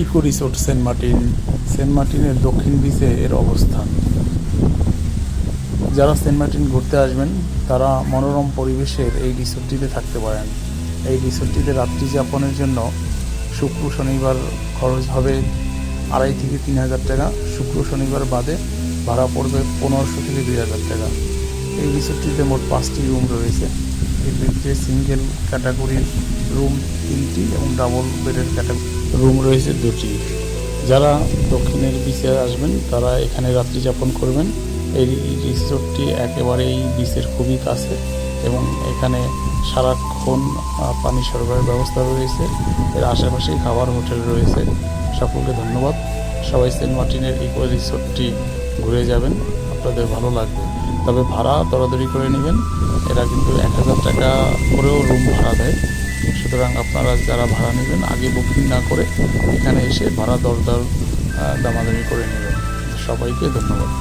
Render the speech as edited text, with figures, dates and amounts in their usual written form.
Eco resort Saint মার্টিনের দক্ষিণ বিচে এর অবস্থান। যারা সেন্ট মার্টিন ঘুরতে আসবেন তারা মনোরম পরিবেশের এই রিসোর্টটিতে থাকতে পারেন। এই রিসোর্টটিতে রাত্রি যাপনের জন্য শুক্র শনিবার খরচ হবে 2,500 থেকে 3,000 টাকা। শুক্র শনিবার বাদে ভাড়া পড়বে 1,500 থেকে 2,000 টাকা। এই রিসোর্টটিতে মোট 5টি রুম রয়েছে। এর ভিতরে সিঙ্গেল ক্যাটাগরির রুম 3টি এবং ডাবল বেডের রুম রয়েছে 2টি। যারা দক্ষিণের বিচে আসবেন তারা এখানে রাত্রি যাপন করবেন। এই রিসোর্টটি একেবারেই বিচের খুবই কাছে এবং এখানে সারাক্ষণ পানি সরবরাহের ব্যবস্থা রয়েছে। এর আশেপাশেই খাবার হোটেল রয়েছে। সকলকে ধন্যবাদ। সবাই সেন্ট মার্টিনের ইকো রিসোর্টটি ঘুরে যাবেন, আপনাদের ভালো লাগবে। তবে ভাড়া দরাদরি করে নেবেন। এরা কিন্তু 1,000 টাকা করেও রুম ভাড়া দেয়। সুতরাং আপনারা যারা ভাড়া নেবেন আগে বুকিং না করে এখানে এসে ভাড়া দামাদামি করে নেবেন। সবাইকে ধন্যবাদ।